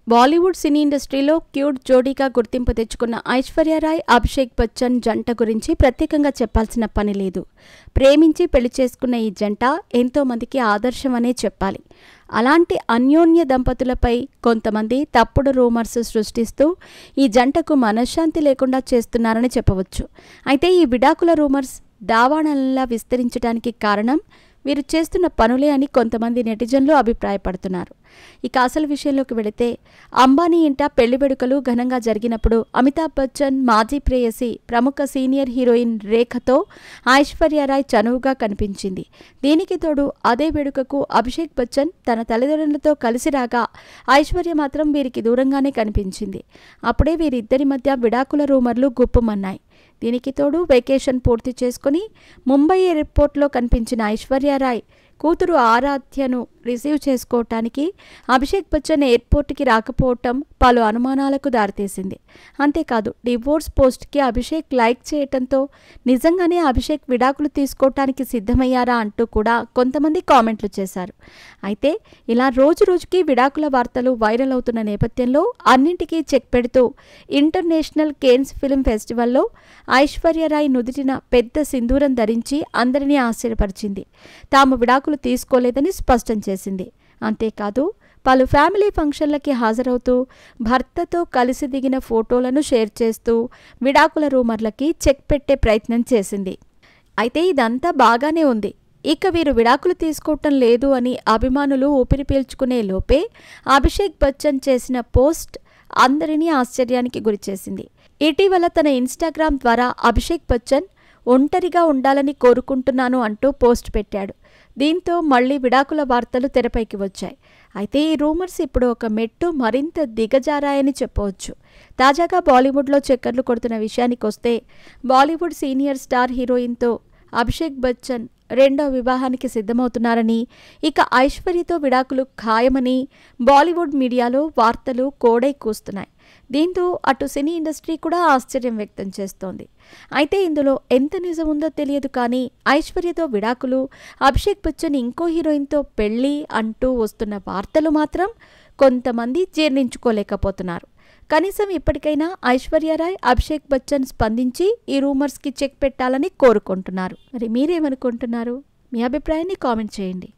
బాలీవుడ్ సినీ ఇండస్ట్రీలో క్యూట్ జోడీగా గుర్తింపు తెచ్చుకున్న ఐశ్వర్య రాయ్, అభిషేక్ బచ్చన్ జంట గురించి ప్రత్యేకంగా చెప్పాల్సిన పని లేదు. ప్రేమించి పెళ్లి చేసుకున్న ఈ జంట ఎంతో మందికి ఆదర్శమనే చెప్పాలి. అలాంటి అన్యోన్య దంపతులపై కొంతమంది తప్పుడు రూమర్స్ సృష్టిస్తూ ఈ జంటకు మనశ్శాంతి లేకుండా చేస్తున్నారని చెప్పవచ్చు. అయితే ఈ విడాకుల రూమర్స్ దావాణంలా విస్తరించడానికి కారణం వీరు చేస్తున్న పనులే అని కొంతమంది నెటిజన్లు అభిప్రాయపడుతున్నారు. ఇక అసలు విషయంలోకి వెళితే, అంబానీ ఇంట పెళ్లి వేడుకలు ఘనంగా జరిగినప్పుడు అమితాబ్ బచ్చన్, మాజీ ప్రేయసి, ప్రముఖ సీనియర్ హీరోయిన్ రేఖతో ఐశ్వర్య రాయ్ చనువుగా కనిపించింది. దీనికి తోడు అదే వేడుకకు అభిషేక్ బచ్చన్ తన తల్లిదండ్రులతో కలిసి రాగా ఐశ్వర్య మాత్రం వీరికి దూరంగానే కనిపించింది. అప్పుడే వీరిద్దరి మధ్య విడాకుల రూమర్లు గుప్పుమన్నాయి. దీనికి తోడు వెకేషన్ పూర్తి చేసుకుని ముంబై ఎయిర్పోర్ట్లో కనిపించిన ఐశ్వర్య రాయ్ కూతురు ఆరాధ్యను రిసీవ్ చేసుకోవటానికి అభిషేక్ బచ్చన్ ఎయిర్పోర్ట్కి రాకపోవటం పలు అనుమానాలకు దారితీసింది. అంతేకాదు, డివోర్స్ పోస్ట్కి అభిషేక్ లైక్ చేయటంతో నిజంగానే అభిషేక్ విడాకులు తీసుకోవటానికి సిద్ధమయ్యారా అంటూ కూడా కొంతమంది కామెంట్లు చేశారు. అయితే ఇలా రోజు రోజుకి విడాకుల వార్తలు వైరల్ అవుతున్న నేపథ్యంలో అన్నింటికీ చెక్ పెడుతూ ఇంటర్నేషనల్ కేన్స్ ఫిల్మ్ ఫెస్టివల్లో ఐశ్వర్య రాయ్ నుదిటిన పెద్ద సింధూరం ధరించి అందరినీ ఆశ్చర్యపరిచింది. తాము విడాకులు తీసుకోలేదని స్పష్టం చేసింది. అంతేకాదు, పలు ఫ్యామిలీ ఫంక్షన్లకి హాజరవుతూ భర్తతో కలిసి దిగిన ఫోటోలను షేర్ చేస్తూ విడాకుల రూమర్లకి చెక్ పెట్టే ప్రయత్నం చేసింది. అయితే ఇదంతా బాగానే ఉంది. ఇక వీరు విడాకులు తీసుకోవటం లేదు అని అభిమానులు ఊపిరి పీల్చుకునే లోపే అభిషేక్ బచ్చన్ చేసిన పోస్ట్ అందరినీ ఆశ్చర్యానికి గురిచేసింది. ఇటీవల తన ఇన్స్టాగ్రామ్ ద్వారా అభిషేక్ బచ్చన్ ఒంటరిగా ఉండాలని కోరుకుంటున్నాను అంటూ పోస్ట్ పెట్టాడు. దీంతో మళ్లీ విడాకుల వార్తలు తెరపైకి వచ్చాయి. అయితే ఈ రూమర్స్ ఇప్పుడు ఒక మెట్టు మరింత దిగజారాయని చెప్పవచ్చు. తాజాగా బాలీవుడ్లో చక్కర్లు కొడుతున్న విషయానికొస్తే, బాలీవుడ్ సీనియర్ స్టార్ హీరోయిన్తో అభిషేక్ బచ్చన్ రెండో వివాహానికి సిద్ధమవుతున్నారని, ఇక ఐశ్వర్యతో విడాకులు ఖాయమని బాలీవుడ్ మీడియాలో వార్తలు కోడై కూస్తున్నాయి. దీంతో అటు సినీ ఇండస్ట్రీ కూడా ఆశ్చర్యం వ్యక్తం చేస్తోంది. అయితే ఇందులో ఎంత నిజం ఉందో తెలియదు కానీ, ఐశ్వర్యతో విడాకులు, అభిషేక్ బచ్చన్ ఇంకో హీరోయిన్తో పెళ్లి అంటూ వస్తున్న వార్తలు మాత్రం కొంతమంది జీర్ణించుకోలేకపోతున్నారు. కనీసం ఇప్పటికైనా ఐశ్వర్య రాయ్, అభిషేక్ బచ్చన్ స్పందించి ఈ రూమర్స్కి చెక్ పెట్టాలని కోరుకుంటున్నారు. మరి మీరేమనుకుంటున్నారు? మీ అభిప్రాయాన్ని కామెంట్ చేయండి.